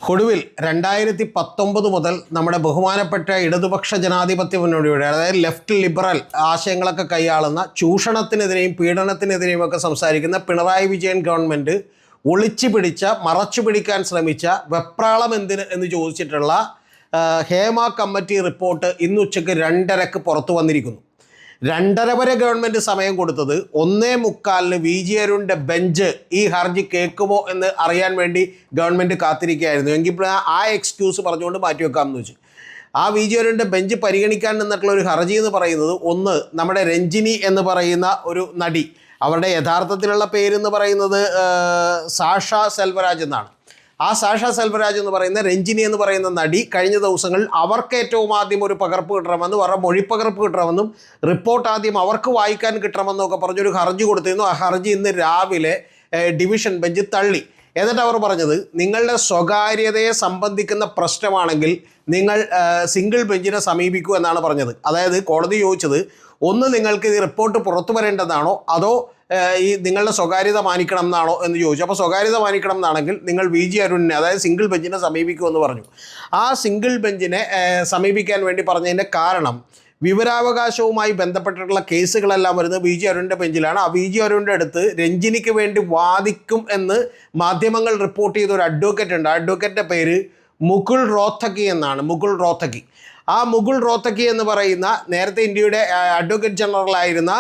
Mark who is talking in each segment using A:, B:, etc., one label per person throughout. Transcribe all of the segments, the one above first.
A: ഒടുവിൽ 2019 മുതൽ നമ്മുടെ ബഹുമാനപ്പെട്ട ഇടതുപക്ഷ ജനാധിപത്യ മുന്നണിയുടെ അതായത് ലെഫ്റ്റ് ലിബറൽ ആശയങ്ങളൊക്കെ കൈയാളുന്ന ചൂഷണത്തിനെതിരെയും പീഡനത്തിനെതിരെയും ഒക്കെ സംസാരിക്കുന്ന പിണറായി വിജയൻ ഗവൺമെൻറ് ഒളിച്ചു പിടിച്ച മറച്ചു പിടിക്കാൻ ശ്രമിച്ച വെപ്രാളം എന്തിന് എന്ന് ചോദിച്ചിട്ടുള്ള ഹേമ കമ്മിറ്റി റിപ്പോർട്ട് ഇന്ന് ഉച്ചയ്ക്ക് 2:30 പുറത്തു വന്നിരിക്കുന്നു. 2:30 വരെ ഗവൺമെൻറ് സമയം കൊടുത്തത് 1:45 VG അരുണിൻ്റെ ബെഞ്ച് ഈ ഹർജി കേൾക്കുമോ എന്ന് അറിയാൻ വേണ്ടി ഗവൺമെൻറ് കാത്തിരിക്കുകയായിരുന്നു. എങ്കിൽ ആ എക്സ്ക്യൂസ് പറഞ്ഞുകൊണ്ട് മാറ്റിവെക്കാമെന്ന് വെച്ചു. ആ VG അരുണിൻ്റെ ബെഞ്ച് പരിഗണിക്കാൻ നിന്നിട്ടുള്ള ഒരു ഹർജി എന്ന് പറയുന്നത്, ഒന്ന് നമ്മുടെ രഞ്ജിനി എന്ന് പറയുന്ന ഒരു നടി, അവരുടെ യഥാർത്ഥത്തിലുള്ള പേരെന്ന് പറയുന്നത് സാഷ സെൽവരാജ് എന്നാണ്. ആ സാഷ സെൽവരാജ് എന്ന് പറയുന്ന രഞ്ജിനി എന്ന് പറയുന്ന നടി കഴിഞ്ഞ ദിവസങ്ങളിൽ അവർക്ക് ഏറ്റവും ആദ്യം ഒരു പകർപ്പ് കിട്ടണമെന്നും അവരുടെ മൊഴിപ്പകർപ്പ് കിട്ടണമെന്നും റിപ്പോർട്ട് ആദ്യം അവർക്ക് വായിക്കാൻ കിട്ടണമെന്നും ഒക്കെ പറഞ്ഞൊരു ഹർജി കൊടുത്തിരുന്നു. ആ ഹർജി ഇന്ന് രാവിലെ ഡിവിഷൻ ബെഞ്ച് തള്ളി. എന്നിട്ട് അവർ പറഞ്ഞത്, നിങ്ങളുടെ സ്വകാര്യതയെ സംബന്ധിക്കുന്ന പ്രശ്നമാണെങ്കിൽ നിങ്ങൾ സിംഗിൾ ബെഞ്ചിനെ സമീപിക്കൂ എന്നാണ് പറഞ്ഞത്. അതായത് കോടതി ചോദിച്ചത്, ഒന്ന് നിങ്ങൾക്ക് ഈ റിപ്പോർട്ട് പുറത്തു വരേണ്ടതാണോ അതോ ഈ നിങ്ങളുടെ സ്വകാര്യത മാനിക്കണം എന്നാണോ എന്ന് ചോദിച്ചു. അപ്പോൾ സ്വകാര്യത മാനിക്കണം എന്നാണെങ്കിൽ നിങ്ങൾ VG അരുണിനെ അതായത് സിംഗിൾ ബെഞ്ചിനെ സമീപിക്കുമെന്ന് പറഞ്ഞു. ആ സിംഗിൾ ബെഞ്ചിനെ സമീപിക്കാൻ വേണ്ടി പറഞ്ഞതിൻ്റെ കാരണം, വിവരാവകാശവുമായി ബന്ധപ്പെട്ടിട്ടുള്ള കേസുകളെല്ലാം വരുന്നത് VG അരുണിൻ്റെ ബെഞ്ചിലാണ്. ആ VG അരുണിൻ്റെ അടുത്ത് രഞ്ജിനിക്ക് വേണ്ടി വാദിക്കും എന്ന് മാധ്യമങ്ങൾ റിപ്പോർട്ട് ചെയ്ത ഒരു അഡ്വക്കേറ്റ് ഉണ്ട്. ആ അഡ്വക്കേറ്റിൻ്റെ പേര് മുകുൾ റോത്തക്കി എന്നാണ്. മുകുൾ റോത്തക്കി. ആ മുകുൾ റോത്തക്കി എന്ന് പറയുന്ന നേരത്തെ ഇന്ത്യയുടെ അഡ്വക്കേറ്റ് ജനറലായിരുന്ന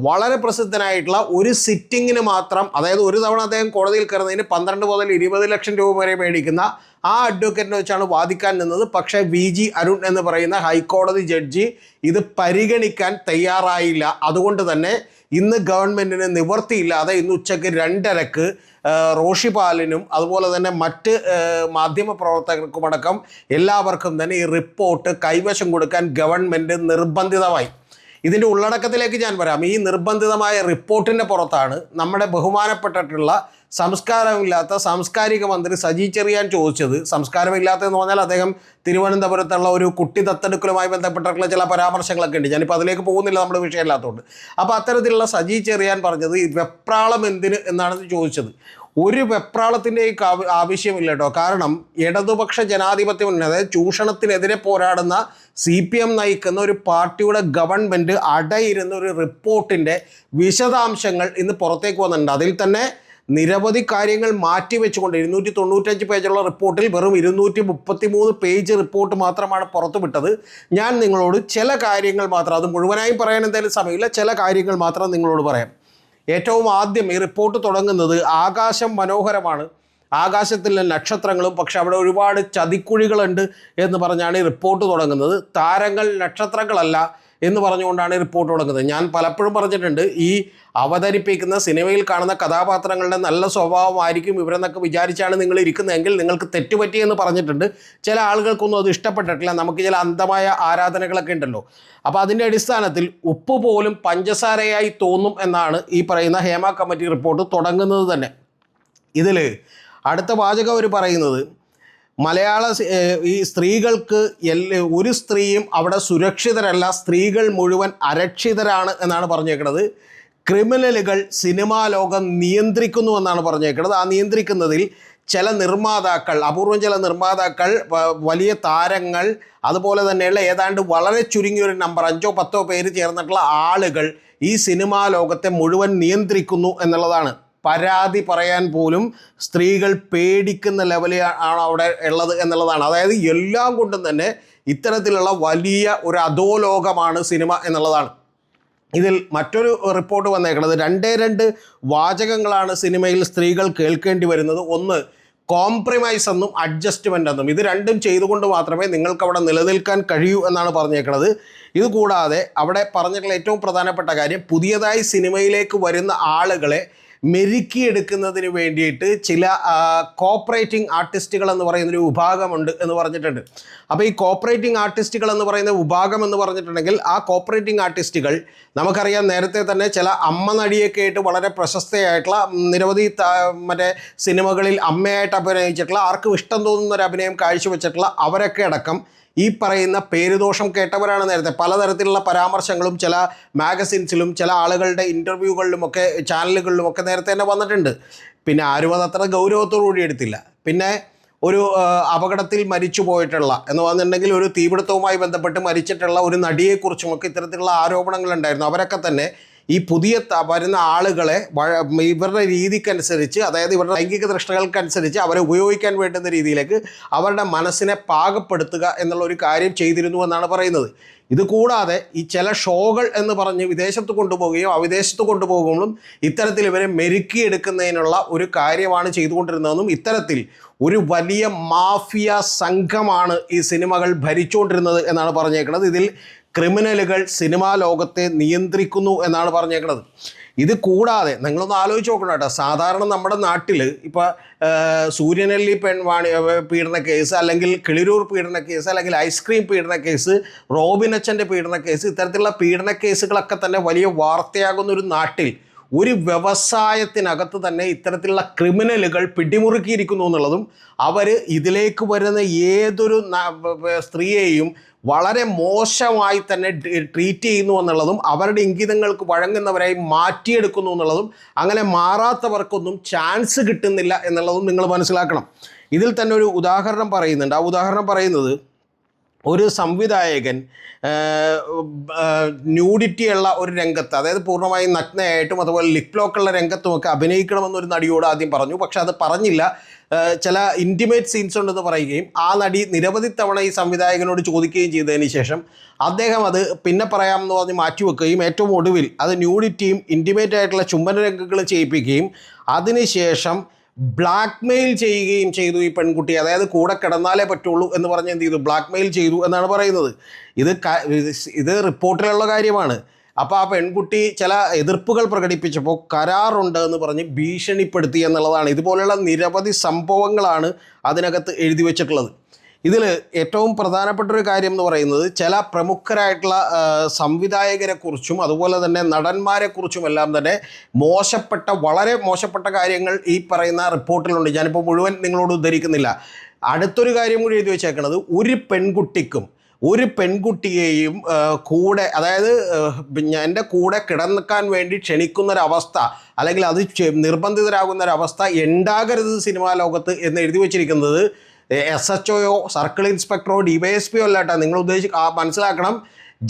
A: വളരെ പ്രസിദ്ധനായിട്ടുള്ള ഒരു സിറ്റിങ്ങിന് മാത്രം, അതായത് ഒരു തവണ അദ്ദേഹം കോടതിയിൽ കയറുന്നതിന് 12 മുതൽ 20 ലക്ഷം രൂപ വരെ മേടിക്കുന്ന ആ അഡ്വക്കേറ്റിനെ വെച്ചാണ് വാദിക്കാൻ നിന്നത്. പക്ഷേ VG അരുൺ എന്ന് പറയുന്ന ഹൈക്കോടതി ജഡ്ജി ഇത് പരിഗണിക്കാൻ തയ്യാറായില്ല. അതുകൊണ്ട് തന്നെ ഇന്ന് ഗവൺമെൻറ്റിന് നിവർത്തിയില്ലാതെ ഇന്ന് ഉച്ചയ്ക്ക് 2:30 റോഷിപാലിനും അതുപോലെ തന്നെ മറ്റ് മാധ്യമപ്രവർത്തകർക്കുമടക്കം എല്ലാവർക്കും തന്നെ ഈ റിപ്പോർട്ട് കൈവശം കൊടുക്കാൻ ഗവൺമെൻറ് നിർബന്ധിതമായി. ഇതിൻ്റെ ഉള്ളടക്കത്തിലേക്ക് ഞാൻ വരാം. ഈ നിർബന്ധിതമായ റിപ്പോർട്ടിൻ്റെ പുറത്താണ് നമ്മുടെ ബഹുമാനപ്പെട്ടിട്ടുള്ള സംസ്കാരമില്ലാത്ത സാംസ്കാരിക മന്ത്രി സജി ചെറിയാൻ ചോദിച്ചത്. സംസ്കാരമില്ലാത്തതെന്ന് പറഞ്ഞാൽ അദ്ദേഹം തിരുവനന്തപുരത്തുള്ള ഒരു കുട്ടി ദത്തെടുക്കലുമായി ബന്ധപ്പെട്ടിട്ടുള്ള ചില പരാമർശങ്ങളൊക്കെ ഉണ്ട്. ഞാനിപ്പോൾ അതിലേക്ക് പോകുന്നില്ല, നമ്മുടെ വിഷയമില്ലാത്തതുകൊണ്ട്. അപ്പോൾ അത്തരത്തിലുള്ള സജി ചെറിയാൻ പറഞ്ഞത്, ഈ വെപ്രാളം എന്തിന് എന്നാണ് ചോദിച്ചത്. ഒരു വെപ്രാളത്തിൻ്റെ ആവശ്യമില്ല കേട്ടോ. കാരണം ഇടതുപക്ഷ ജനാധിപത്യ മുന്നണി അതായത് ചൂഷണത്തിനെതിരെ പോരാടുന്ന CPM നയിക്കുന്ന ഒരു പാർട്ടിയുടെ ഗവൺമെൻറ് അടയിരുന്ന ഒരു റിപ്പോർട്ടിൻ്റെ വിശദാംശങ്ങൾ ഇന്ന് പുറത്തേക്ക് വന്നിട്ടുണ്ട്. അതിൽ തന്നെ നിരവധി കാര്യങ്ങൾ മാറ്റിവെച്ചുകൊണ്ട് 295 പേജുള്ള റിപ്പോർട്ടിൽ വെറും 233 പേജ് റിപ്പോർട്ട് മാത്രമാണ് പുറത്തു വിട്ടത്. ഞാൻ നിങ്ങളോട് ചില കാര്യങ്ങൾ മാത്രം, അത് മുഴുവനായും പറയാൻ എന്തായാലും സമയമില്ല, ചില കാര്യങ്ങൾ മാത്രം നിങ്ങളോട് പറയാം. ഏറ്റവും ആദ്യം ഈ റിപ്പോർട്ട് തുടങ്ങുന്നത്, ആകാശം മനോഹരമാണ്, ആകാശത്തിലെ നക്ഷത്രങ്ങളും, പക്ഷെ അവിടെ ഒരുപാട് ചതിക്കുഴികളുണ്ട് എന്ന് പറഞ്ഞാണ് ഈ റിപ്പോർട്ട് തുടങ്ങുന്നത്. താരങ്ങൾ നക്ഷത്രങ്ങളല്ല എന്ന് പറഞ്ഞുകൊണ്ടാണ് ഈ റിപ്പോർട്ട് തുടങ്ങുന്നത്. ഞാൻ പലപ്പോഴും പറഞ്ഞിട്ടുണ്ട്, ഈ അവതരിപ്പിക്കുന്ന സിനിമയിൽ കാണുന്ന കഥാപാത്രങ്ങളുടെ നല്ല സ്വഭാവമായിരിക്കും ഇവരെന്നൊക്കെ വിചാരിച്ചാണ് നിങ്ങൾ ഇരിക്കുന്നതെങ്കിൽ നിങ്ങൾക്ക് തെറ്റുപറ്റിയെന്ന് പറഞ്ഞിട്ടുണ്ട്. ചില ആളുകൾക്കൊന്നും അത് ഇഷ്ടപ്പെട്ടിട്ടില്ല. നമുക്ക് ചില അന്ധമായ ആരാധനകളൊക്കെ ഉണ്ടല്ലോ. അപ്പോൾ അതിൻ്റെ അടിസ്ഥാനത്തിൽ ഉപ്പ് പോലും പഞ്ചസാരയായി തോന്നും എന്നാണ് ഈ പറയുന്ന ഹേമ കമ്മിറ്റി റിപ്പോർട്ട് തുടങ്ങുന്നത് തന്നെ. ഇതിൽ അടുത്ത വാചകം അവർ പറയുന്നത്, മലയാള ഈ സ്ത്രീകൾക്ക് ഒരു സ്ത്രീയും അവിടെ സുരക്ഷിതരല്ല, സ്ത്രീകൾ മുഴുവൻ അരക്ഷിതരാണ് എന്നാണ് പറഞ്ഞേക്കുന്നത്. ക്രിമിനലുകൾ സിനിമാ ലോകം നിയന്ത്രിക്കുന്നു എന്നാണ് പറഞ്ഞേക്കുന്നത്. ആ നിയന്ത്രിക്കുന്നതിൽ ചില നിർമ്മാതാക്കൾ, അപൂർവം ചില നിർമ്മാതാക്കൾ, വലിയ താരങ്ങൾ, അതുപോലെ തന്നെയുള്ള ഏതാണ്ട് വളരെ ചുരുങ്ങിയൊരു നമ്പർ 5-10 പേര് ചേർന്നിട്ടുള്ള ആളുകൾ ഈ സിനിമാ ലോകത്തെ മുഴുവൻ നിയന്ത്രിക്കുന്നു എന്നുള്ളതാണ്. പരാതി പറയാൻ പോലും സ്ത്രീകൾ പേടിക്കുന്ന ലെവലിൽ ആണ് അവിടെ ഉള്ളത് എന്നുള്ളതാണ്. അതായത് എല്ലാം കൊണ്ടും തന്നെ ഇത്തരത്തിലുള്ള വലിയ ഒരു അധോലോകമാണ് സിനിമ എന്നുള്ളതാണ്. ഇതിൽ മറ്റൊരു റിപ്പോർട്ട് വന്നേക്കുന്നത്, 2 വാചകങ്ങളാണ് സിനിമയിൽ സ്ത്രീകൾ കേൾക്കേണ്ടി വരുന്നത്. ഒന്ന്, കോംപ്രമൈസ് എന്നും അഡ്ജസ്റ്റ്മെൻ്റ് എന്നും. ഇത് രണ്ടും ചെയ്തുകൊണ്ട് മാത്രമേ നിങ്ങൾക്ക് അവിടെ നിലനിൽക്കാൻ കഴിയൂ എന്നാണ് പറഞ്ഞേക്കുന്നത്. ഇതുകൂടാതെ അവിടെ പറഞ്ഞിട്ടുള്ള ഏറ്റവും പ്രധാനപ്പെട്ട കാര്യം, പുതിയതായി സിനിമയിലേക്ക് വരുന്ന ആളുകളെ മെരുക്കിയെടുക്കുന്നതിന് വേണ്ടിയിട്ട് ചില കോപ്പറേറ്റിംഗ് ആർട്ടിസ്റ്റുകൾ എന്ന് പറയുന്നൊരു വിഭാഗമുണ്ട് എന്ന് പറഞ്ഞിട്ടുണ്ട്. അപ്പോൾ ഈ കോപ്പറേറ്റിംഗ് ആർട്ടിസ്റ്റുകൾ എന്ന് പറയുന്ന വിഭാഗം എന്ന് പറഞ്ഞിട്ടുണ്ടെങ്കിൽ, ആ കോപ്പറേറ്റിംഗ് ആർട്ടിസ്റ്റുകൾ നമുക്കറിയാം, നേരത്തെ തന്നെ ചില അമ്മ നടിയൊക്കെ ആയിട്ട് വളരെ പ്രശസ്തയായിട്ടുള്ള നിരവധി മറ്റേ സിനിമകളിൽ അമ്മയായിട്ട് അഭിനയിച്ചിട്ടുള്ള, ആർക്കും ഇഷ്ടം തോന്നുന്ന ഒരു അഭിനയം കാഴ്ചവെച്ചിട്ടുള്ള അവരൊക്കെ അടക്കം ഈ പറയുന്ന പേരുദോഷം കേട്ടവരാണ്. നേരത്തെ പലതരത്തിലുള്ള പരാമർശങ്ങളും ചില മാഗസിൻസിലും ചില ആളുകളുടെ ഇൻ്റർവ്യൂകളിലുമൊക്കെ ചാനലുകളിലുമൊക്കെ നേരത്തെ തന്നെ വന്നിട്ടുണ്ട്. പിന്നെ ആരും അതത്ര ഗൗരവത്തോടുകൂടി എടുത്തില്ല. പിന്നെ ഒരു അപകടത്തിൽ മരിച്ചു പോയിട്ടുള്ള എന്ന് പറഞ്ഞിട്ടുണ്ടെങ്കിൽ ഒരു തീപിടുത്തവുമായി ബന്ധപ്പെട്ട് മരിച്ചിട്ടുള്ള ഒരു നടിയെക്കുറിച്ചുമൊക്കെ ഇത്തരത്തിലുള്ള ആരോപണങ്ങളുണ്ടായിരുന്നു. അവരൊക്കെ തന്നെ ഈ പുതിയ വരുന്ന ആളുകളെ ഇവരുടെ രീതിക്കനുസരിച്ച്, അതായത് ഇവരുടെ ലൈംഗിക തൃഷ്ണകൾക്കനുസരിച്ച് അവരെ ഉപയോഗിക്കാൻ വേണ്ടുന്ന രീതിയിലേക്ക് അവരുടെ മനസ്സിനെ പാകപ്പെടുത്തുക എന്നുള്ള ഒരു കാര്യം ചെയ്തിരുന്നു എന്നാണ് പറയുന്നത്. ഇത് കൂടാതെ ഈ ചില ഷോകൾ എന്ന് പറഞ്ഞ് വിദേശത്ത് കൊണ്ടുപോവുകയും അവിദേശത്ത് കൊണ്ടുപോകുമ്പോഴും ഇത്തരത്തിൽ ഇവരെ മെരുക്കിയെടുക്കുന്നതിനുള്ള ഒരു കാര്യമാണ് ചെയ്തുകൊണ്ടിരുന്നതെന്നും ഇത്തരത്തിൽ ഒരു വലിയ മാഫിയ സംഘമാണ് ഈ സിനിമകൾ ഭരിച്ചുകൊണ്ടിരുന്നത് എന്നാണ് പറഞ്ഞേക്കുന്നത്. ഇതിൽ ക്രിമിനലുകൾ സിനിമാ ലോകത്തെ നിയന്ത്രിക്കുന്നു എന്നാണ് പറഞ്ഞേക്കുന്നത്. ഇത് കൂടാതെ നിങ്ങളൊന്ന് ആലോചിച്ച് നോക്കണം കേട്ടോ. സാധാരണ നമ്മുടെ നാട്ടിൽ ഇപ്പോൾ സൂര്യനെല്ലി പീഡന കേസ്, അല്ലെങ്കിൽ കിളിരൂർ പീഡന കേസ്, അല്ലെങ്കിൽ ഐസ്ക്രീം പീഡന കേസ്, റോബിനച്ചൻ്റെ പീഡന കേസ്, ഇത്തരത്തിലുള്ള പീഡന കേസുകളൊക്കെ തന്നെ വലിയ വാർത്തയാകുന്ന ഒരു നാട്ടിൽ ഒരു വ്യവസായത്തിനകത്ത് തന്നെ ഇത്തരത്തിലുള്ള ക്രിമിനലുകൾ പിടിമുറുക്കിയിരിക്കുന്നു എന്നുള്ളതും അവർ ഇതിലേക്ക് വരുന്ന ഏതൊരു സ്ത്രീയെയും വളരെ മോശമായി തന്നെ ട്രീറ്റ് ചെയ്യുന്നു എന്നുള്ളതും അവരുടെ ഇംഗിതങ്ങൾക്ക് വഴങ്ങുന്നവരായി മാറ്റിയെടുക്കുന്നു എന്നുള്ളതും അങ്ങനെ മാറാത്തവർക്കൊന്നും ചാൻസ് കിട്ടുന്നില്ല എന്നുള്ളതും നിങ്ങൾ മനസ്സിലാക്കണം. ഇതിൽ തന്നെ ഒരു ഉദാഹരണം പറയുന്നുണ്ട്. ആ ഉദാഹരണം പറയുന്നത് ഒരു സംവിധായകൻ ന്യൂഡിറ്റി ഉള്ള ഒരു രംഗത്ത്, അതായത് പൂർണ്ണമായും നഗ്നയായിട്ടും അതുപോലെ ലിപ് ലോക്കുള്ള രംഗത്തുമൊക്കെ അഭിനയിക്കണമെന്നൊരു നടിയോട് ആദ്യം പറഞ്ഞു. പക്ഷെ അത് പറഞ്ഞില്ല, ചില ഇൻറ്റിമേറ്റ് സീൻസ് ഉണ്ടെന്ന് പറയുകയും ആ നടി നിരവധി തവണ ഈ സംവിധായകനോട് ചോദിക്കുകയും ചെയ്തതിന് ശേഷം അദ്ദേഹം അത് പിന്നെ പറയാമെന്ന് പറഞ്ഞ് മാറ്റിവെക്കുകയും ഏറ്റവും ഒടുവിൽ അത് ന്യൂഡിറ്റിയും ഇൻറ്റിമേറ്റ് ആയിട്ടുള്ള ചുംബന രംഗങ്ങൾ ചെയ്യിപ്പിക്കുകയും അതിനുശേഷം ബ്ലാക്ക് മെയിൽ ചെയ്യുകയും ചെയ്തു ഈ പെൺകുട്ടി. അതായത് കൂടെ കിടന്നാലേ പറ്റുള്ളൂ എന്ന് പറഞ്ഞ് എന്ത് ചെയ്തു, ബ്ലാക്ക് മെയിൽ ചെയ്തു എന്നാണ് പറയുന്നത്. ഇത് റിപ്പോർട്ടിലുള്ള കാര്യമാണ്. അപ്പോൾ ആ പെൺകുട്ടി ചില എതിർപ്പുകൾ പ്രകടിപ്പിച്ചപ്പോൾ കരാറുണ്ട് എന്ന് പറഞ്ഞ് ഭീഷണിപ്പെടുത്തി എന്നുള്ളതാണ്. ഇതുപോലെയുള്ള നിരവധി സംഭവങ്ങളാണ് അതിനകത്ത് എഴുതി വച്ചിട്ടുള്ളത്. ഇതിൽ ഏറ്റവും പ്രധാനപ്പെട്ട ഒരു കാര്യം എന്ന് പറയുന്നത് ചില പ്രമുഖരായിട്ടുള്ള സംവിധായകരെക്കുറിച്ചും അതുപോലെ തന്നെ നടന്മാരെക്കുറിച്ചും എല്ലാം തന്നെ വളരെ മോശപ്പെട്ട കാര്യങ്ങൾ ഈ പറയുന്ന റിപ്പോർട്ടിലുണ്ട്. ഞാനിപ്പോൾ മുഴുവൻ നിങ്ങളോട് ഉദ്ധരിക്കുന്നില്ല. അടുത്തൊരു കാര്യം കൂടി എഴുതി വെച്ചേക്കുന്നത്, ഒരു പെൺകുട്ടിയെയും കൂടെ, അതായത് എൻ്റെ കൂടെ കിടക്കാൻ വേണ്ടി ക്ഷണിക്കുന്നൊരവസ്ഥ അല്ലെങ്കിൽ അത് നിർബന്ധിതരാകുന്നൊരവസ്ഥ ഉണ്ടാകരുത് സിനിമാ ലോകത്ത് എന്ന് എഴുതി വച്ചിരിക്കുന്നത് SHO സർക്കിൾ ഇൻസ്പെക്ടറോ DYSP അല്ല കേട്ടോ. നിങ്ങൾ മനസ്സിലാക്കണം,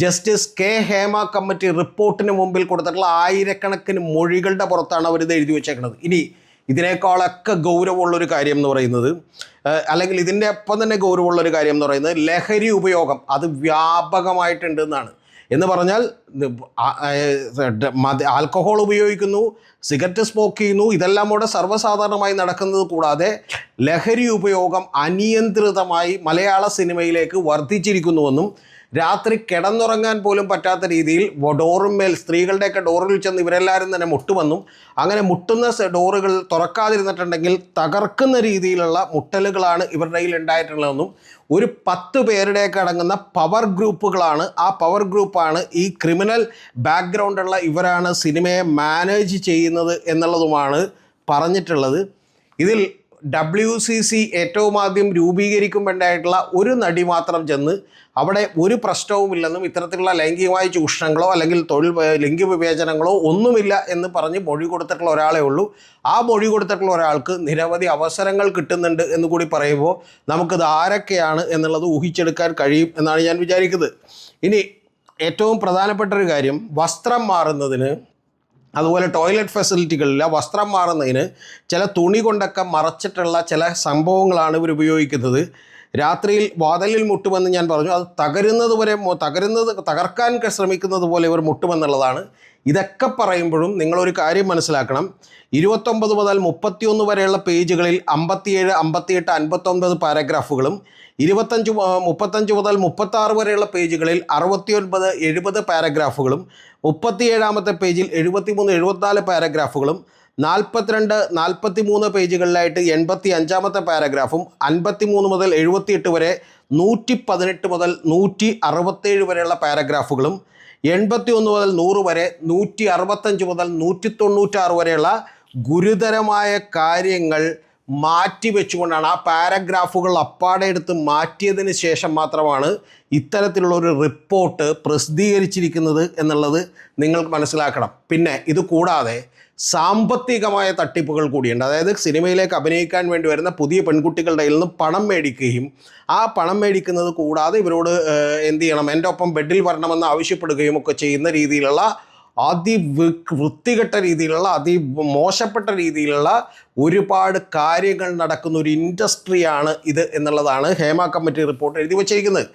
A: ജസ്റ്റിസ് K. ഹേമ കമ്മിറ്റി റിപ്പോർട്ടിന് മുമ്പിൽ കൊടുത്തിട്ടുള്ള ആയിരക്കണക്കിന് മൊഴികളുടെ പുറത്താണ് അവരിത് എഴുതി വെച്ചേക്കുന്നത്. ഇനി ഇതിനേക്കാളൊക്കെ ഗൗരവമുള്ളൊരു കാര്യം എന്ന് പറയുന്നത്, അല്ലെങ്കിൽ ഇതിൻ്റെ ഒപ്പം തന്നെ ഗൗരവമുള്ളൊരു കാര്യം എന്ന് പറയുന്നത്, ലഹരി ഉപയോഗം അത് വ്യാപകമായിട്ടുണ്ട് എന്നാണ്. എന്ന് പറഞ്ഞാൽ ആൽക്കഹോൾ ഉപയോഗിക്കുന്നു, സിഗരറ്റ് സ്മോക്ക് ചെയ്യുന്നു, ഇതെല്ലാം കൂടെ സർവ്വസാധാരണമായി നടക്കുന്നത് കൂടാതെ ലഹരി ഉപയോഗം അനിയന്ത്രിതമായി മലയാള സിനിമയിലേക്ക് വർദ്ധിച്ചിരിക്കുന്നുവെന്നും രാത്രി കിടന്നുറങ്ങാൻ പോലും പറ്റാത്ത രീതിയിൽ ഡോറുമേൽ, സ്ത്രീകളുടെയൊക്കെ ഡോറിൽ ചെന്ന് ഇവരെല്ലാവരും തന്നെ മുട്ടുമെന്നും അങ്ങനെ മുട്ടുന്ന ഡോറുകൾ തുറക്കാതിരുന്നിട്ടുണ്ടെങ്കിൽ തകർക്കുന്ന രീതിയിലുള്ള മുട്ടലുകളാണ് ഇവരുടെ കയ്യിൽ ഉണ്ടായിട്ടുള്ളതെന്നും ഒരു 10 പേരുടെയൊക്കെ അടങ്ങുന്ന പവർ ഗ്രൂപ്പുകളാണ്, ആ പവർ ഗ്രൂപ്പാണ് ഈ ക്രിമിനൽ ബാക്ക്ഗ്രൗണ്ടുള്ള ഇവരാണ് സിനിമയെ മാനേജ് ചെയ്യുന്നത് എന്നുള്ളതുമാണ് പറഞ്ഞിട്ടുള്ളത്. ഇതിൽ WCC ഏറ്റവും ആദ്യം രൂപീകരിക്കുമ്പോണ്ടായിട്ടുള്ള ഒരു നടി മാത്രം ചെന്ന് അവിടെ ഒരു പ്രശ്നവുമില്ലെന്നും ഇത്തരത്തിലുള്ള ലൈംഗികമായ ചൂഷണങ്ങളോ അല്ലെങ്കിൽ ലിംഗ വിവേചനങ്ങളോ ഒന്നുമില്ല എന്ന് പറഞ്ഞ് മൊഴി കൊടുത്തിട്ടുള്ള ഒരാളേ ഉള്ളൂ. ആ മൊഴി കൊടുത്തിട്ടുള്ള ഒരാൾക്ക് നിരവധി അവസരങ്ങൾ കിട്ടുന്നുണ്ട് എന്ന് കൂടി പറയുമ്പോൾ നമുക്കിത് ആരൊക്കെയാണ് എന്നുള്ളത് ഊഹിച്ചെടുക്കാൻ കഴിയും എന്നാണ് ഞാൻ വിചാരിക്കുന്നത്. ഇനി ഏറ്റവും പ്രധാനപ്പെട്ട ഒരു കാര്യം, വസ്ത്രം മാറുന്നതിന് അതുപോലെ ടോയ്ലറ്റ് ഫെസിലിറ്റികളിൽ വസ്ത്രം മാറുന്നതിന് ചില തുണി കൊണ്ടൊക്കെ മറച്ചിട്ടുള്ള ചില സംഭവങ്ങളാണ് ഇവർ ഉപയോഗിക്കുന്നത്. രാത്രിയിൽ വാതിലിൽ മുട്ടുമെന്ന് ഞാൻ പറഞ്ഞു, അത് തകർക്കാൻ ശ്രമിക്കുന്നത് പോലെ ഇവർ മുട്ടുമെന്നുള്ളതാണ്. ഇതൊക്കെ പറയുമ്പോഴും നിങ്ങളൊരു കാര്യം മനസ്സിലാക്കണം, 29 മുതൽ 31 വരെയുള്ള പേജുകളിൽ 57, 58, 59 പാരഗ്രാഫുകളും 35 മുതൽ 36 വരെയുള്ള പേജുകളിൽ 69, 70 പാരഗ്രാഫുകളും 37-ാമത്തെ പേജിൽ 73, 74 പാരഗ്രാഫുകളും 42, 43 പേജുകളിലായിട്ട് 85-ാമത്തെ പാരഗ്രാഫും 53 മുതൽ 78 വരെ 118 മുതൽ 167 വരെയുള്ള പാരഗ്രാഫുകളും 81 മുതൽ 100 വരെ 165 മുതൽ 196 വരെയുള്ള ഗുരുതരമായ കാര്യങ്ങൾ മാറ്റിവെച്ചുകൊണ്ടാണ്, ആ പാരഗ്രാഫുകൾ അപ്പാടെ എടുത്ത് മാറ്റിയതിന് ശേഷം മാത്രമാണ് ഇത്തരത്തിലുള്ളൊരു റിപ്പോർട്ട് പ്രസിദ്ധീകരിച്ചിരിക്കുന്നത് എന്നുള്ളത് നിങ്ങൾ മനസ്സിലാക്കണം. പിന്നെ ഇത് കൂടാതെ സാമ്പത്തികമായ തട്ടിപ്പുകൾ കൂടിയുണ്ട്. അതായത് സിനിമയിലേക്ക് അഭിനയിക്കാൻ വേണ്ടി വരുന്ന പുതിയ പെൺകുട്ടികളുടെ കയ്യിൽ നിന്ന് പണം മേടിക്കുകയും ആ പണം മേടിക്കുന്നത് കൂടാതെ ഇവരോട് എന്ത് ചെയ്യണം, എൻ്റെ ഒപ്പം ബെഡിൽ വരണമെന്ന് ആവശ്യപ്പെടുകയും ഒക്കെ ചെയ്യുന്ന രീതിയിലുള്ള വൃത്തികെട്ട രീതിയിലുള്ള മോശപ്പെട്ട രീതിയിലുള്ള ഒരുപാട് കാര്യങ്ങൾ നടക്കുന്ന ഒരു ഇൻഡസ്ട്രിയാണ് ഇത് എന്നുള്ളതാണ് ഹേമ കമ്മിറ്റി റിപ്പോർട്ട് എഴുതി വച്ചിരിക്കുന്നത്.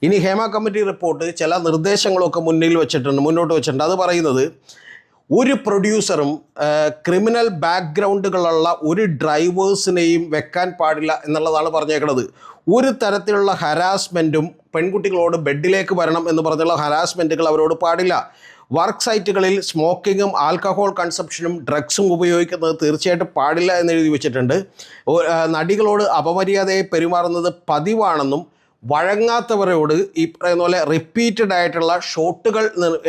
A: ഇനി ഹേമ കമ്മിറ്റി റിപ്പോർട്ട് ചില നിർദ്ദേശങ്ങളൊക്കെ മുന്നോട്ട് വെച്ചിട്ടുണ്ട്. അത് പറയുന്നത് ഒരു പ്രൊഡ്യൂസറും ക്രിമിനൽ ബാക്ക്ഗ്രൗണ്ടുകളുള്ള ഒരു ഡ്രൈവേഴ്സിനെയും വെക്കാൻ പാടില്ല എന്നുള്ളതാണ് പറഞ്ഞേക്കുന്നത്. ഒരു തരത്തിലുള്ള ഹരാസ്മെൻറ്റും പെൺകുട്ടികളോട് ബെഡിലേക്ക് വരണം എന്ന് പറഞ്ഞുള്ള ഹരാസ്മെൻറ്റുകൾ അവരോട് പാടില്ല. വർക്ക് സൈറ്റുകളിൽ സ്മോക്കിങ്ങും ആൽക്കഹോൾ കൺസംഷനും ഡ്രഗ്സും ഉപയോഗിക്കുന്നത് തീർച്ചയായിട്ടും പാടില്ല എന്ന് എഴുതി വെച്ചിട്ടുണ്ട്. നടികളോട് അപമര്യാദയെ പെരുമാറുന്നത് പതിവാണെന്നും വഴങ്ങാത്തവരോട് ഈ പറയുന്ന പോലെ റിപ്പീറ്റഡ് ആയിട്ടുള്ള ഷോട്ടുകൾ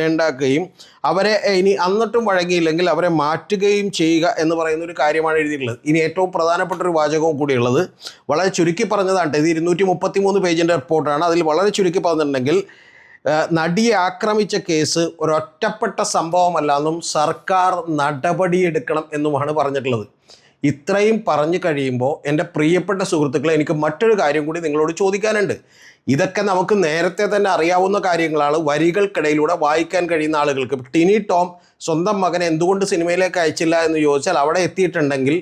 A: ഉണ്ടാക്കുകയും അവരെ ഇനി എന്നിട്ടും വഴങ്ങിയില്ലെങ്കിൽ അവരെ മാറ്റുകയും ചെയ്യുക എന്ന് പറയുന്ന ഒരു കാര്യമാണ് എഴുതിയിട്ടുള്ളത്. ഇനി ഏറ്റവും പ്രധാനപ്പെട്ട ഒരു വാചകവും കൂടിയുള്ളത്, വളരെ ചുരുക്കി പറഞ്ഞതാണ്, ഇത് 233 പേജിൻ്റെ റിപ്പോർട്ടാണ്. അതിൽ വളരെ ചുരുക്കി പറഞ്ഞിട്ടുണ്ടെങ്കിൽ നടിയെ ആക്രമിച്ച കേസ് ഒരൊറ്റപ്പെട്ട സംഭവമല്ലെന്നും സർക്കാർ നടപടിയെടുക്കണം എന്നുമാണ് പറഞ്ഞിട്ടുള്ളത്. ഇത്രയും പറഞ്ഞു കഴിയുമ്പോൾ എൻ്റെ പ്രിയപ്പെട്ട സുഹൃത്തുക്കളെ, എനിക്ക് മറ്റൊരു കാര്യം കൂടി നിങ്ങളോട് ചോദിക്കാനുണ്ട്. ഇതൊക്കെ നമുക്ക് നേരത്തെ തന്നെ അറിയാവുന്ന കാര്യങ്ങളാണ്, വരികൾക്കിടയിലൂടെ വായിക്കാൻ കഴിയുന്ന ആളുകൾക്ക്. ടിനി ടോം സ്വന്തം മകനെ എന്തുകൊണ്ട് സിനിമയിലേക്ക് അയച്ചില്ല എന്ന് ചോദിച്ചാൽ, അവിടെ എത്തിയിട്ടുണ്ടെങ്കിൽ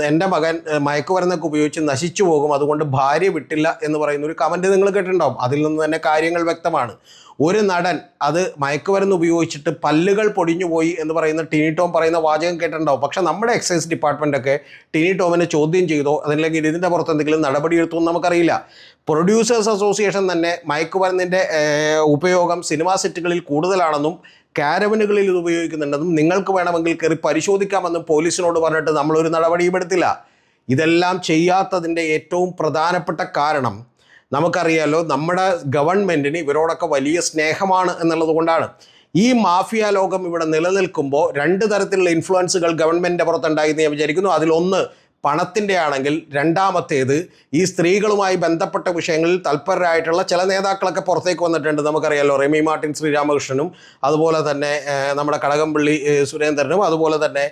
A: എൻ്റെ മകൻ മയക്കുമരുന്നൊക്കെ ഉപയോഗിച്ച് നശിച്ചു പോകും, അതുകൊണ്ട് ഭാര്യ വിട്ടില്ല എന്ന് പറയുന്ന ഒരു കമൻറ്റ് നിങ്ങൾ കേട്ടിട്ടുണ്ടാവും. അതിൽ നിന്ന് തന്നെ കാര്യങ്ങൾ വ്യക്തമാണ്. ഒരു നടൻ അത് മയക്കുമരുന്ന് ഉപയോഗിച്ചിട്ട് പല്ലുകൾ പൊടിഞ്ഞു പോയി എന്ന് പറയുന്ന ടിനി ടോം പറയുന്ന വാചകം കേട്ടിട്ടുണ്ടാവും. പക്ഷേ നമ്മുടെ എക്സൈസ് ഡിപ്പാർട്ട്മെൻറ്റൊക്കെ ടിനി ടോമിനെ ചോദ്യം ചെയ്തോ അതല്ലെങ്കിൽ ഇതിൻ്റെ പുറത്ത് എന്തെങ്കിലും നടപടിയെടുത്തോ എന്ന് നമുക്കറിയില്ല. പ്രൊഡ്യൂസേഴ്സ് അസോസിയേഷൻ തന്നെ മയക്കുമരുന്നിൻ്റെ ഉപയോഗം സിനിമാ സെറ്റുകളിൽ കൂടുതലാണെന്നും കാരവനുകളിൽ ഇത് ഉപയോഗിക്കുന്നുണ്ടെന്നും നിങ്ങൾക്ക് വേണമെങ്കിൽ കയറി പരിശോധിക്കാമെന്നും പോലീസിനോട് പറഞ്ഞിട്ട് നമ്മളൊരു നടപടിയും എടുത്തില്ല. ഇതെല്ലാം ചെയ്യാത്തതിൻ്റെ ഏറ്റവും പ്രധാനപ്പെട്ട കാരണം നമുക്കറിയാലോ, നമ്മുടെ ഗവൺമെൻറ്റിന് ഇവരോടൊക്കെ വലിയ സ്നേഹമാണ് എന്നുള്ളത് കൊണ്ടാണ്. ഈ മാഫിയ ലോകം ഇവിടെ നിലനിൽക്കുമ്പോൾ രണ്ട് തരത്തിലുള്ള ഇൻഫ്ലുവൻസുകൾ ഗവൺമെൻറ്റിൻ്റെ പുറത്തുണ്ടായി എന്ന് ഞാൻ വിചാരിക്കുന്നു. അതിലൊന്ന് പണത്തിൻ്റെ ആണെങ്കിൽ, രണ്ടാമത്തേത് ഈ സ്ത്രീകളുമായി ബന്ധപ്പെട്ട വിഷയങ്ങളിൽ തൽപരരായിട്ടുള്ള ചില നേതാക്കളൊക്കെ പുറത്തേക്ക് വന്നിട്ടുണ്ട്. നമുക്കറിയാലോ, റെമി മാർട്ടിൻ ശ്രീരാമകൃഷ്ണനും അതുപോലെ തന്നെ നമ്മുടെ കടകംപള്ളി സുരേന്ദ്രനും അതുപോലെ തന്നെ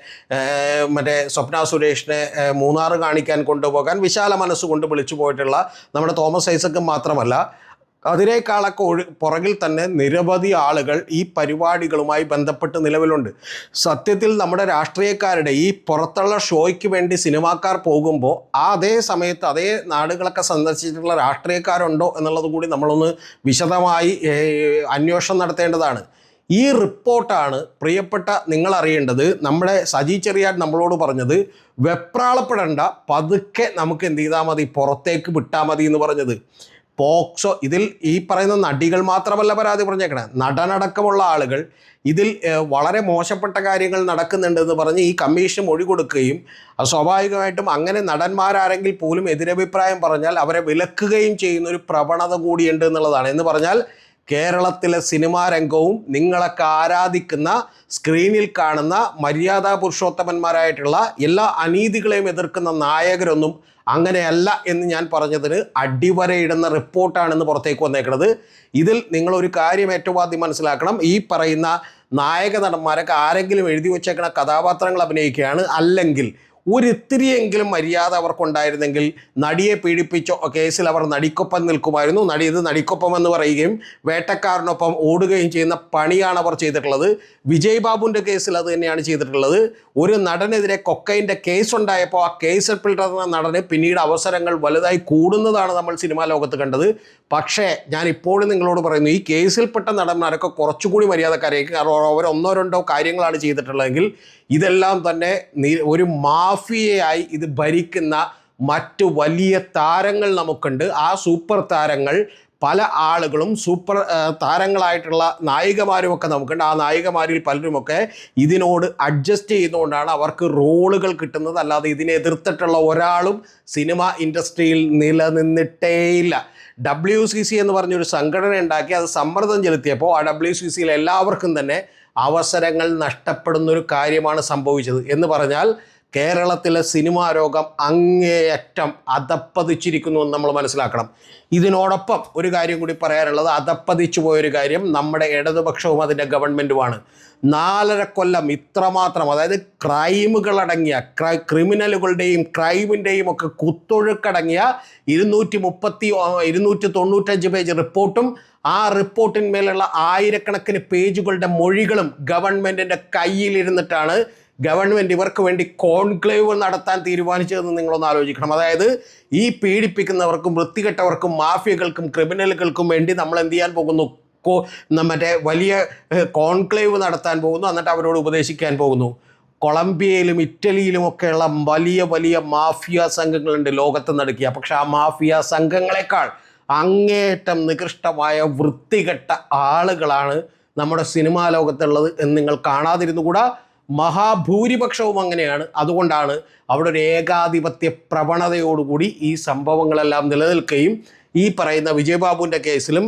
A: സ്വപ്ന സുരേഷിനെ മൂന്നാർ കാണിക്കാൻ കൊണ്ടുപോകാൻ വിശാല മനസ്സുകൊണ്ട് വിളിച്ചു പോയിട്ടുള്ള നമ്മുടെ തോമസ് ഐസക്കും മാത്രമല്ല, അതിനേക്കാളൊക്കെ പുറകിൽ തന്നെ നിരവധി ആളുകൾ ഈ പരിപാടികളുമായി ബന്ധപ്പെട്ട് നിലവിലുണ്ട്. സത്യത്തിൽ നമ്മുടെ രാഷ്ട്രീയക്കാരുടെ ഈ പുറത്തുള്ള ഷോയ്ക്ക് വേണ്ടി സിനിമാക്കാർ പോകുമ്പോൾ അതേ സമയത്ത് അതേ നാടുകളൊക്കെ സന്ദർശിച്ചിട്ടുള്ള രാഷ്ട്രീയക്കാരുണ്ടോ എന്നുള്ളത് കൂടി നമ്മളൊന്ന് വിശദമായി അന്വേഷണം നടത്തേണ്ടതാണ്. ഈ റിപ്പോർട്ടാണ് പ്രിയപ്പെട്ട നിങ്ങൾ അറിയേണ്ടത്. നമ്മുടെ സജി ചെറിയാൻ നമ്മളോട് പറഞ്ഞത് വെപ്രാളപ്പെടേണ്ട, പതുക്കെ നമുക്ക് എന്ത് ചെയ്താൽ മതി, പുറത്തേക്ക് വിട്ടാൽ മതി എന്ന് പറഞ്ഞത്. പോക്സോ ഇതിൽ ഈ പറയുന്ന നടികൾ മാത്രമല്ല പരാതി പറഞ്ഞേക്കണേ, നടനടക്കമുള്ള ആളുകൾ ഇതിൽ വളരെ മോശപ്പെട്ട കാര്യങ്ങൾ നടക്കുന്നുണ്ടെന്ന് പറഞ്ഞ് ഈ കമ്മീഷൻ മൊഴി കൊടുക്കുകയും സ്വാഭാവികമായിട്ടും അങ്ങനെ നടന്മാരാരെങ്കിൽ പോലും എതിരഭിപ്രായം പറഞ്ഞാൽ അവരെ വിലക്കുകയും ചെയ്യുന്ന ഒരു പ്രവണത കൂടിയുണ്ട് എന്നുള്ളതാണ്. എന്ന് പറഞ്ഞാൽ കേരളത്തിലെ സിനിമാ രംഗവും നിങ്ങളൊക്കെ ആരാധിക്കുന്ന സ്ക്രീനിൽ കാണുന്ന മര്യാദാ പുരുഷോത്തമന്മാരായിട്ടുള്ള എല്ലാ അനീതികളെയും എതിർക്കുന്ന നായകരൊന്നും അങ്ങനെയല്ല എന്ന് ഞാൻ പറഞ്ഞതിന് അടിവരയിടുന്ന റിപ്പോർട്ടാണെന്ന് പുറത്തേക്ക് വന്നേക്കുന്നത്. ഇതിൽ നിങ്ങളൊരു കാര്യം ഏറ്റവും ആദ്യം മനസ്സിലാക്കണം, ഈ പറയുന്ന നായക നടന്മാരൊക്കെ ആരെങ്കിലും എഴുതി വച്ചേക്കുന്ന കഥാപാത്രങ്ങൾ അഭിനയിക്കുകയാണ്. അല്ലെങ്കിൽ ഒരിത്തിരിയെങ്കിലും മര്യാദ അവർക്കുണ്ടായിരുന്നെങ്കിൽ നടിയെ പീഡിപ്പിച്ച കേസിൽ അവർ നടിക്കൊപ്പം നിൽക്കുമായിരുന്നു. ഇത് നടിക്കൊപ്പം എന്ന് പറയുകയും വേട്ടക്കാരനൊപ്പം ഓടുകയും ചെയ്യുന്ന പണിയാണ് അവർ ചെയ്തിട്ടുള്ളത്. വിജയ് ബാബുവിൻ്റെ കേസിൽ അത് തന്നെയാണ് ചെയ്തിട്ടുള്ളത്. ഒരു നടനെതിരെ കൊക്കൈൻ്റെ കേസ് ഉണ്ടായപ്പോൾ ആ കേസിൽ പിളർന്ന നടന് പിന്നീട് അവസരങ്ങൾ വലുതായി കൂടുന്നതാണ് നമ്മൾ സിനിമാ ലോകത്ത് കണ്ടത്. പക്ഷേ ഞാൻ ഇപ്പോഴും നിങ്ങളോട് പറയുന്നു, ഈ കേസിൽപ്പെട്ട നടന്മാരൊക്കെ കുറച്ചുകൂടി മര്യാദക്കാരായിരിക്കും. കാരണം അവർ ഒന്നോ രണ്ടോ കാര്യങ്ങളാണ് ചെയ്തിട്ടുള്ളതെങ്കിൽ ഇതെല്ലാം തന്നെ ഒരു മാഫിയയായി ഇത് ഭരിക്കുന്ന മറ്റ് വലിയ താരങ്ങൾ നമുക്കുണ്ട്. ആ സൂപ്പർ താരങ്ങൾ പല ആളുകളും സൂപ്പർ താരങ്ങളായിട്ടുള്ള നായികമാരുമൊക്കെ നമുക്കുണ്ട്. ആ നായികമാരിൽ പലരുമൊക്കെ ഇതിനോട് അഡ്ജസ്റ്റ് ചെയ്യുന്നതുകൊണ്ടാണ് അവർക്ക് റോളുകൾ കിട്ടുന്നത്. അല്ലാതെ ഇതിനെ എതിർത്തിട്ടുള്ള ഒരാളും സിനിമ ഇൻഡസ്ട്രിയിൽ നിലനിന്നിട്ടേയില്ല. WCC എന്ന് പറഞ്ഞൊരു സംഘടന ഉണ്ടാക്കി അത് സമ്മർദ്ദം ചെലുത്തിയപ്പോൾ ആ WCC എല്ലാവർക്കും തന്നെ അവസരങ്ങൾ നഷ്ടപ്പെടുന്നൊരു കാര്യമാണ് സംഭവിച്ചത്. എന്ന് പറഞ്ഞാൽ കേരളത്തിലെ സിനിമാ ലോകം അങ്ങേയറ്റം അധപ്പതിച്ചിരിക്കുന്നു എന്ന് നമ്മൾ മനസ്സിലാക്കണം. ഇതിനോടൊപ്പം ഒരു കാര്യം കൂടി പറയാനുള്ളത്, അധപ്പതിച്ചു പോയൊരു കാര്യം നമ്മുടെ ഇടതുപക്ഷവും അതിൻ്റെ ഗവൺമെൻറ്റുമാണ്. 4.5 കൊല്ലം ഇത്രമാത്രം, അതായത് ക്രൈമുകളടങ്ങിയ ക്രിമിനലുകളുടെയും ക്രൈമിൻ്റെയും ഒക്കെ കുത്തൊഴുക്കടങ്ങിയ 295 പേജ് റിപ്പോർട്ടും ആ റിപ്പോർട്ടിന്മേലുള്ള ആയിരക്കണക്കിന് പേജുകളുടെ മൊഴികളും ഗവൺമെൻറ്റിൻ്റെ കയ്യിലിരുന്നിട്ടാണ് ഗവൺമെൻറ് ഇവർക്ക് വേണ്ടി കോൺക്ലേവ് നടത്താൻ തീരുമാനിച്ചതെന്ന് നിങ്ങളൊന്ന് ആലോചിക്കണം. അതായത് ഈ പീഡിപ്പിക്കുന്നവർക്കും വൃത്തികെട്ടവർക്കും മാഫിയകൾക്കും ക്രിമിനലുകൾക്കും വേണ്ടി നമ്മൾ എന്ത് ചെയ്യാൻ പോകുന്നു? മറ്റേ വലിയ കോൺക്ലേവ് നടത്താൻ പോകുന്നു, എന്നിട്ട് അവരോട് ഉപദേശിക്കാൻ പോകുന്നു. കൊളംബിയയിലും ഇറ്റലിയിലുമൊക്കെയുള്ള വലിയ വലിയ മാഫിയ സംഘങ്ങളുണ്ട് ലോകത്ത് നടുക്കിയ. പക്ഷെ ആ മാഫിയ സംഘങ്ങളെക്കാൾ അങ്ങേയറ്റം നികൃഷ്ടമായ വൃത്തികെട്ട ആളുകളാണ് നമ്മുടെ സിനിമാ ലോകത്തുള്ളത് എന്ന് നിങ്ങൾ കാണാതിരുന്നുകൂടാ. മഹാഭൂരിപക്ഷവും അങ്ങനെയാണ്. അതുകൊണ്ടാണ് അവിടെ ഒരു ഏകാധിപത്യ പ്രവണതയോടുകൂടി ഈ സംഭവങ്ങളെല്ലാം നിലനിൽക്കുകയും ഈ പറയുന്ന വിജയബാബുവിൻ്റെ കേസിലും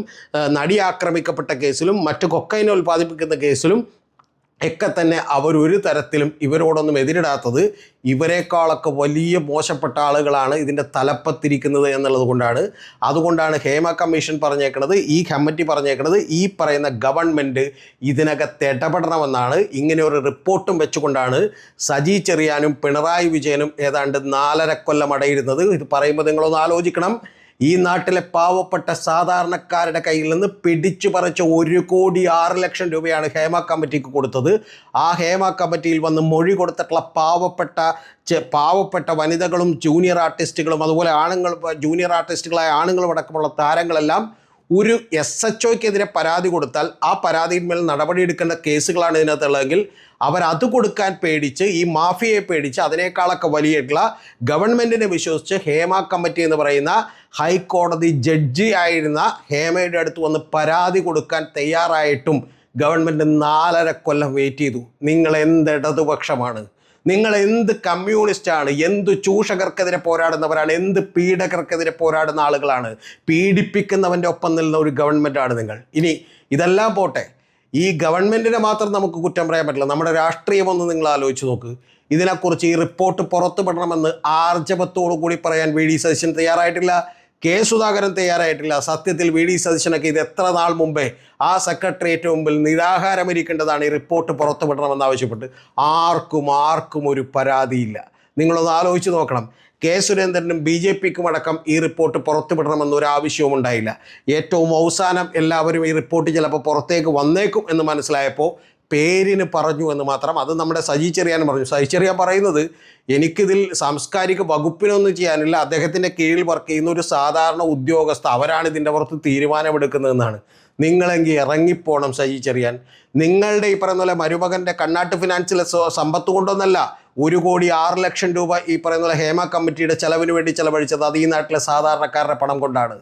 A: നടി ആക്രമിക്കപ്പെട്ട കേസിലും മറ്റു കൊക്കൈൻ ഉൽപ്പാദിപ്പിക്കുന്ന കേസിലും ഒക്കെ തന്നെ അവരൊരു തരത്തിലും ഇവരോടൊന്നും എതിരിടാത്തത് ഇവരെക്കാളൊക്കെ വലിയ മോശപ്പെട്ട ആളുകളാണ് ഇതിൻ്റെ തലപ്പത്തിരിക്കുന്നത് എന്നുള്ളത് കൊണ്ടാണ്. അതുകൊണ്ടാണ് ഹേമ കമ്മീഷൻ പറഞ്ഞേക്കുന്നത്, ഈ കമ്മിറ്റി പറഞ്ഞേക്കുന്നത്, ഈ പറയുന്ന ഗവൺമെൻറ് ഇതിനകത്ത് ഇടപെടണമെന്നാണ്. ഇങ്ങനെ ഒരു റിപ്പോർട്ടും വെച്ചുകൊണ്ടാണ് സജി ചെറിയാനും പിണറായി വിജയനും ഏതാണ്ട് 4.5 കൊല്ലം അടയിരുന്നത്. ഇത് പറയുമ്പോൾ നിങ്ങളൊന്ന് ആലോചിക്കണം. ഈ നാട്ടിലെ പാവപ്പെട്ട സാധാരണക്കാരുടെ കയ്യിൽ നിന്ന് പിടിച്ചു പറിച്ച 1,06,00,000 രൂപയാണ് ഹേമ കമ്മിറ്റിക്ക് കൊടുത്തത്. ആ ഹേമ കമ്മിറ്റിയിൽ വന്ന് മൊഴി കൊടുത്തിട്ടുള്ള പാവപ്പെട്ട വനിതകളും ജൂനിയർ ആർട്ടിസ്റ്റുകളും അതുപോലെ ജൂനിയർ ആർട്ടിസ്റ്റുകളായ ആണുങ്ങളും അടക്കമുള്ള താരങ്ങളെല്ലാം ഒരു SHOയ്ക്കെതിരെ പരാതി കൊടുത്താൽ ആ പരാതിയിന്മേൽ നടപടിയെടുക്കേണ്ട കേസുകളാണ് ഇതിനകത്തുള്ളതെങ്കിൽ അവരത് കൊടുക്കാൻ പേടിച്ച്, ഈ മാഫിയയെ പേടിച്ച്, അതിനേക്കാളൊക്കെ വലിയിട്ടുള്ള ഗവൺമെൻറ്റിനെ വിശ്വസിച്ച് ഹേമ കമ്മിറ്റി എന്ന് പറയുന്ന ഹൈക്കോടതി ജഡ്ജി ആയിരുന്ന ഹേമയുടെ അടുത്ത് വന്ന് പരാതി കൊടുക്കാൻ തയ്യാറായിട്ടും ഗവൺമെൻറ് 4.5 കൊല്ലം വെയിറ്റ് ചെയ്തു. നിങ്ങൾ എന്ത് ഇടതുപക്ഷമാണ്? നിങ്ങൾ എന്ത് കമ്മ്യൂണിസ്റ്റാണ്? എന്ത് ചൂഷകർക്കെതിരെ പോരാടുന്നവരാണ്? എന്ത് പീഡകർക്കെതിരെ പോരാടുന്ന ആളുകളാണ്? പീഡിപ്പിക്കുന്നവൻ്റെ ഒപ്പം നിൽക്കുന്ന ഒരു ഗവൺമെൻറ്റാണ് നിങ്ങൾ. ഇനി ഇതെല്ലാം പോട്ടെ, ഈ ഗവൺമെൻറ്റിനെ മാത്രം നമുക്ക് കുറ്റം പറയാൻ പറ്റില്ല. നമ്മുടെ രാഷ്ട്രീയമൊന്ന് നിങ്ങൾ ആലോചിച്ച് നോക്ക്. ഇതിനെക്കുറിച്ച് ഈ റിപ്പോർട്ട് പുറത്തുവിടണമെന്ന് ആർജവത്തോടു കൂടി പറയാൻ VD സതീശൻ തയ്യാറായിട്ടില്ല, കെ സുധാകരൻ തയ്യാറായിട്ടില്ല. സത്യത്തിൽ VD സതീശനൊക്കെ ഇത് എത്ര നാൾ മുമ്പേ ആ സെക്രട്ടേറിയറ്റ് മുമ്പിൽ നിരാഹാരമിരിക്കേണ്ടതാണ് ഈ റിപ്പോർട്ട് പുറത്തുവിടണമെന്ന് ആവശ്യപ്പെട്ട്. ആർക്കും ഒരു പരാതിയില്ല. നിങ്ങളൊന്ന് ആലോചിച്ച് നോക്കണം. കെ സുരേന്ദ്രനും BJPക്കും അടക്കം ഈ റിപ്പോർട്ട് പുറത്തുവിടണമെന്നൊരു ആവശ്യവും ഉണ്ടായില്ല. ഏറ്റവും അവസാനം എല്ലാവരും ഈ റിപ്പോർട്ട് ചിലപ്പോൾ പുറത്തേക്ക് വന്നേക്കും എന്ന് മനസ്സിലായപ്പോൾ പേരിന് പറഞ്ഞു എന്ന് മാത്രം. അത് നമ്മുടെ സജി ചെറിയാൻ പറഞ്ഞു. സജി ചെറിയാൻ പറയുന്നത്, എനിക്കിതിൽ സാംസ്കാരിക വകുപ്പിനൊന്നും ചെയ്യാനില്ല, അദ്ദേഹത്തിൻ്റെ കീഴിൽ വർക്ക് ചെയ്യുന്ന ഒരു സാധാരണ ഉദ്യോഗസ്ഥ, അവരാണ് ഇതിൻ്റെ പുറത്ത് തീരുമാനമെടുക്കുന്നതെന്നാണ്. നിങ്ങളെങ്കിൽ ഇറങ്ങിപ്പോണം സജി ചെറിയാൻ. നിങ്ങളുടെ ഈ പറയുന്ന പോലെ മരുമകൻ്റെ കണ്ണാട്ട് ഫിനാൻസിലെ സമ്പത്ത് കൊണ്ടൊന്നല്ല 1,06,00,000 രൂപ ഈ പറയുന്ന പോലെ ഹേമ കമ്മിറ്റിയുടെ ചെലവിന് വേണ്ടി ചെലവഴിച്ചത്. അത് ഈ നാട്ടിലെ സാധാരണക്കാരുടെ പണം കൊണ്ടാണ്.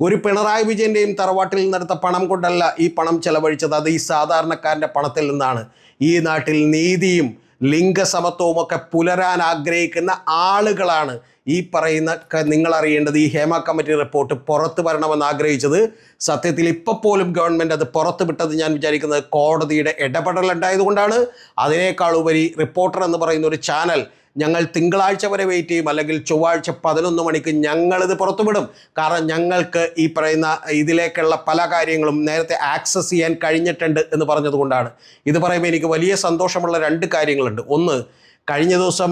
A: ഒരു പിണറായി വിജയൻ്റെയും തറവാട്ടിൽ നിന്നെടുത്ത പണം കൊണ്ടല്ല ഈ പണം ചെലവഴിച്ചത്. അത് ഈ സാധാരണക്കാരൻ്റെ പണത്തിൽ നിന്നാണ്. ഈ നാട്ടിൽ നീതിയും ലിംഗസമത്വവും ഒക്കെ പുലരാൻ ആഗ്രഹിക്കുന്ന ആളുകളാണ് ഈ പറയുന്ന നിങ്ങൾ അറിയേണ്ടത്. ഈ ഹേമ കമ്മിറ്റി റിപ്പോർട്ട് പുറത്തു വരണമെന്ന് ആഗ്രഹിച്ചത്. സത്യത്തിൽ ഇപ്പോൾ പോലും ഗവൺമെൻറ് അത് പുറത്തു വിട്ടത് ഞാൻ വിചാരിക്കുന്നത് കോടതിയുടെ ഇടപെടലുണ്ടായതുകൊണ്ടാണ്. അതിനേക്കാൾ ഉപരി റിപ്പോർട്ടർ എന്ന് പറയുന്ന ഒരു ചാനൽ ഞങ്ങൾ തിങ്കളാഴ്ച വരെ വെയിറ്റ് ചെയ്യും, അല്ലെങ്കിൽ ചൊവ്വാഴ്ച 11 മണിക്ക് ഞങ്ങളിത് പുറത്തുവിടും. കാരണം ഞങ്ങൾക്ക് ഈ പറയുന്ന ഇതിലേക്കുള്ള പല കാര്യങ്ങളും നേരത്തെ ആക്സസ് ചെയ്യാൻ കഴിഞ്ഞിട്ടുണ്ട് എന്ന് പറഞ്ഞതുകൊണ്ടാണ്. ഇത് പറയുമ്പോൾ എനിക്ക് വലിയ സന്തോഷമുള്ള 2 കാര്യങ്ങളുണ്ട്. ഒന്ന്, കഴിഞ്ഞ ദിവസം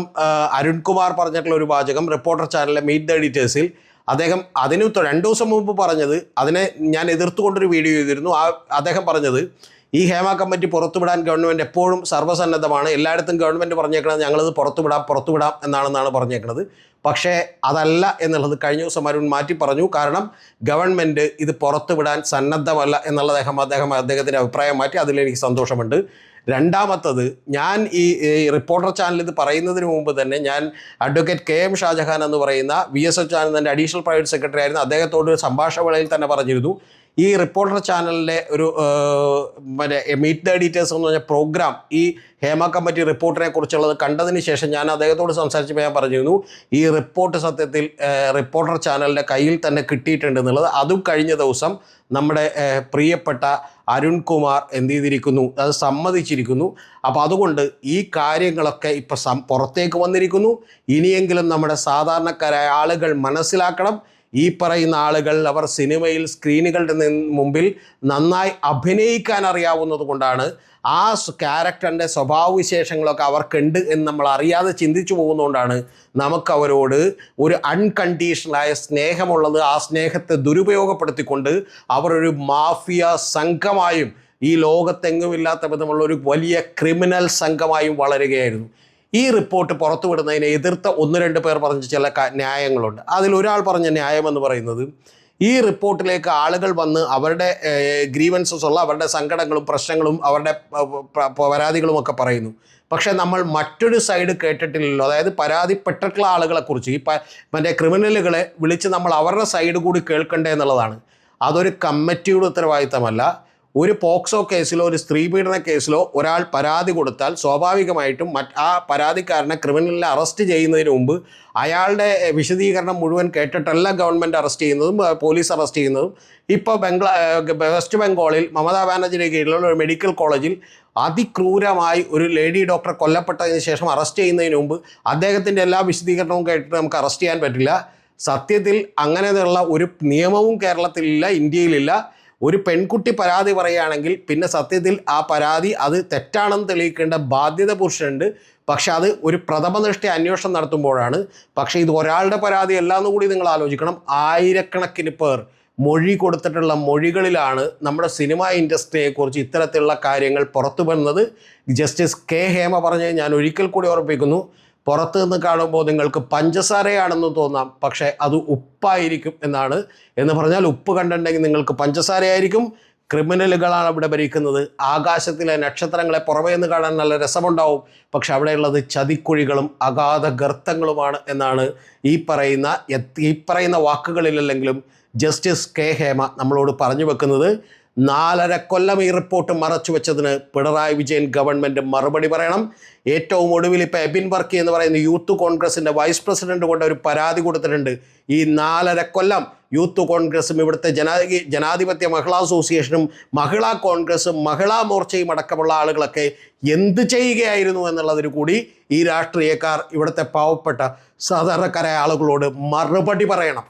A: അരുൺകുമാർ പറഞ്ഞിട്ടുള്ള ഒരു വാചകം റിപ്പോർട്ടർ ചാനലിലെ മീറ്റ് ദ എഡിറ്റേഴ്സിൽ അദ്ദേഹം 2 ദിവസം മുമ്പ് പറഞ്ഞത്, അതിനെ ഞാൻ എതിർത്തുകൊണ്ടൊരു വീഡിയോ ചെയ്തിരുന്നു. അദ്ദേഹം പറഞ്ഞത്, ഈ ഹേമ കമ്മിറ്റി പുറത്തുവിടാൻ ഗവൺമെൻറ് എപ്പോഴും സർവ്വസന്നദ്ധമാണ്, എല്ലായിടത്തും ഗവൺമെൻറ് പറഞ്ഞേക്കണത് ഞങ്ങളത് പുറത്തുവിടാം എന്നാണെന്നാണ് പറഞ്ഞേക്കുന്നത്. പക്ഷേ അതല്ല എന്നുള്ളത് കഴിഞ്ഞ ദിവസം അരുൺ മാറ്റി പറഞ്ഞു. കാരണം ഗവൺമെൻറ് ഇത് പുറത്തുവിടാൻ സന്നദ്ധമല്ല എന്നുള്ളത് അദ്ദേഹത്തിൻ്റെ അഭിപ്രായം മാറ്റി. അതിലെനിക്ക് സന്തോഷമുണ്ട്. രണ്ടാമത്തത്, ഞാൻ ഈ റിപ്പോർട്ടർ ചാനൽ ഇത് പറയുന്നതിന് മുമ്പ് തന്നെ ഞാൻ അഡ്വക്കേറ്റ് KM ഷാജഹാൻ എന്ന് പറയുന്ന VSH ചാനലിൻ്റെ അഡീഷണൽ പ്രൈവറ്റ് സെക്രട്ടറി ആയിരുന്നു, അദ്ദേഹത്തോട് സംഭാഷണ വേളയിൽ തന്നെ പറഞ്ഞിരുന്നു, ഈ റിപ്പോർട്ടർ ചാനലിലെ ഒരു മറ്റേ മീറ്റ് ദ എഡിറ്റേഴ്സ് എന്ന് പറഞ്ഞ പ്രോഗ്രാം ഈ ഹേമ കമ്മിറ്റി റിപ്പോർട്ടിനെ കുറിച്ചുള്ളത് കണ്ടതിന് ശേഷം ഞാൻ അദ്ദേഹത്തോട് സംസാരിച്ചപ്പോൾ ഞാൻ പറഞ്ഞിരുന്നു ഈ റിപ്പോർട്ട് സത്യത്തിൽ റിപ്പോർട്ടർ ചാനലിൻ്റെ കയ്യിൽ തന്നെ കിട്ടിയിട്ടുണ്ട് എന്നുള്ളത്. അതും കഴിഞ്ഞ ദിവസം നമ്മുടെ പ്രിയപ്പെട്ട അരുൺകുമാർ എന്ത് ചെയ്തിരിക്കുന്നു, അത് സമ്മതിച്ചിരിക്കുന്നു. അപ്പോൾ അതുകൊണ്ട് ഈ കാര്യങ്ങളൊക്കെ ഇപ്പം പുറത്തേക്ക് വന്നിരിക്കുന്നു. ഇനിയെങ്കിലും നമ്മുടെ സാധാരണക്കാരായ ആളുകൾ മനസ്സിലാക്കണം, ഈ പറയുന്ന ആളുകൾ അവർ സിനിമയിൽ സ്ക്രീനുകളുടെ മുമ്പിൽ നന്നായി അഭിനയിക്കാൻ അറിയാവുന്നത് കൊണ്ടാണ് ആ ക്യാരക്ടറിൻ്റെ സ്വഭാവവിശേഷങ്ങളൊക്കെ അവർക്കുണ്ട് എന്ന് നമ്മൾ അറിയാതെ ചിന്തിച്ചു പോകുന്നതുകൊണ്ടാണ് നമുക്കവരോട് ഒരു അൺകണ്ടീഷണലായ സ്നേഹമുള്ളത്. ആ സ്നേഹത്തെ ദുരുപയോഗപ്പെടുത്തിക്കൊണ്ട് അവർ ഒരു മാഫിയ സംഘമായും ഈ ലോകത്തെങ്ങുമില്ലാത്ത വിധമുള്ള ഒരു വലിയ ക്രിമിനൽ സംഘമായും വളരുകയായിരുന്നു. ഈ റിപ്പോർട്ട് പുറത്തുവിടുന്നതിനെ എതിർത്ത 1-2 പേർ പറഞ്ഞ ചില ന്യായങ്ങളുണ്ട്. അതിലൊരാൾ പറഞ്ഞ ന്യായമെന്ന് പറയുന്നത്, ഈ റിപ്പോർട്ടിലേക്ക് ആളുകൾ വന്ന് അവരുടെ ഗ്രീവൻസസ് ഉള്ള അവരുടെ സങ്കടങ്ങളും പ്രശ്നങ്ങളും അവരുടെ പരാതികളുമൊക്കെ പറയുന്നു. പക്ഷേ നമ്മൾ മറ്റൊരു സൈഡ് കേട്ടിട്ടില്ലല്ലോ. അതായത് പരാതിപ്പെട്ടിട്ടുള്ള ആളുകളെക്കുറിച്ച് ഈ മറ്റേ ക്രിമിനലുകളെ വിളിച്ച് നമ്മൾ അവരുടെ സൈഡ് കൂടി കേൾക്കണ്ടേ എന്നുള്ളതാണ്. അതൊരു കമ്മിറ്റിയുടെ ഉത്തരവാദിത്തമല്ല. ഒരു പോക്സോ കേസിലോ ഒരു സ്ത്രീപീഡന കേസിലോ ഒരാൾ പരാതി കൊടുത്താൽ സ്വാഭാവികമായിട്ടും ആ പരാതിക്കാരനെ ക്രിമിനലിനെ അറസ്റ്റ് ചെയ്യുന്നതിന് മുമ്പ് അയാളുടെ വിശദീകരണം മുഴുവൻ കേട്ടിട്ടല്ല ഗവൺമെൻറ് അറസ്റ്റ് ചെയ്യുന്നതും പോലീസ് അറസ്റ്റ് ചെയ്യുന്നതും. ഇപ്പോൾ വെസ്റ്റ് ബംഗാളിൽ മമതാ ബാനർജിയുടെ കീഴിലുള്ള ഒരു മെഡിക്കൽ കോളേജിൽ അതിക്രൂരമായി ഒരു ലേഡി ഡോക്ടർ കൊല്ലപ്പെട്ടതിന് ശേഷം അറസ്റ്റ് ചെയ്യുന്നതിന് മുമ്പ് അദ്ദേഹത്തിൻ്റെ എല്ലാ വിശദീകരണവും കേട്ടിട്ട് നമുക്ക് അറസ്റ്റ് ചെയ്യാൻ പറ്റില്ല. സത്യത്തിൽ അങ്ങനെയുള്ള ഒരു നിയമവും കേരളത്തിലില്ല, ഇന്ത്യയിലില്ല. ഒരു പെൺകുട്ടി പരാതി പറയുകയാണെങ്കിൽ പിന്നെ സത്യത്തിൽ ആ പരാതി അത് തെറ്റാണെന്ന് തെളിയിക്കേണ്ട ബാധ്യത പുരുഷനുണ്ട്. പക്ഷെ അത് ഒരു പ്രഥമദൃഷ്ടി അന്വേഷണം നടത്തുമ്പോഴാണ്. പക്ഷേ ഇത് ഒരാളുടെ പരാതി അല്ലാന്ന് കൂടി നിങ്ങൾ ആലോചിക്കണം. ആയിരക്കണക്കിന് പേർ മൊഴി കൊടുത്തിട്ടുള്ള മൊഴികളിലാണ് നമ്മുടെ സിനിമാ ഇൻഡസ്ട്രിയെക്കുറിച്ച് ഇത്തരത്തിലുള്ള കാര്യങ്ങൾ പുറത്തു വരുന്നത്. ജസ്റ്റിസ് കെ ഹേമ പറഞ്ഞ് ഞാൻ ഒരിക്കൽ കൂടി ഓർമ്മിപ്പിക്കുന്നു, പുറത്തു നിന്ന് കാണുമ്പോൾ നിങ്ങൾക്ക് പഞ്ചസാരയാണെന്ന് തോന്നാം, പക്ഷേ അത് ഉപ്പായിരിക്കും എന്നാണ്. എന്ന് പറഞ്ഞാൽ ഉപ്പ് കണ്ടിട്ടുണ്ടെങ്കിൽ നിങ്ങൾക്ക് പഞ്ചസാരയായിരിക്കും. ക്രിമിനലുകളാണ് ഇവിടെ ഭരിക്കുന്നത്. ആകാശത്തിലെ നക്ഷത്രങ്ങളെ പുറമേ നിന്ന് കാണാൻ നല്ല രസമുണ്ടാവും, പക്ഷെ അവിടെയുള്ളത് ചതിക്കുഴികളും അഗാധ ഗർത്തങ്ങളുമാണ് എന്നാണ് ഈ പറയുന്ന വാക്കുകളിലല്ലെങ്കിലും ജസ്റ്റിസ് കെ ഹേമ നമ്മളോട് പറഞ്ഞു വെക്കുന്നത്. 4.5 കൊല്ലം ഈ റിപ്പോർട്ട് മറച്ചു വെച്ചതിന് പിണറായി വിജയൻ ഗവൺമെൻറ് മറുപടി പറയണം. ഏറ്റവും ഒടുവിൽ ഇപ്പോൾ എബിൻ വർക്കി എന്ന് പറയുന്ന യൂത്ത് കോൺഗ്രസിൻ്റെ വൈസ് പ്രസിഡന്റ് കൊണ്ട് ഒരു പരാതി കൊടുത്തിട്ടുണ്ട്. ഈ 4.5 കൊല്ലം യൂത്ത് കോൺഗ്രസും ഇവിടുത്തെ ജനാധിപത്യ മഹിളാ അസോസിയേഷനും മഹിളാ കോൺഗ്രസും മഹിളാ മോർച്ചയും അടക്കമുള്ള ആളുകളൊക്കെ എന്ത് ചെയ്യുകയായിരുന്നു എന്നുള്ളതിന് കൂടി ഈ രാഷ്ട്രീയക്കാർ ഇവിടുത്തെ പാവപ്പെട്ട സാധാരണക്കാരായ ആളുകളോട് മറുപടി പറയണം.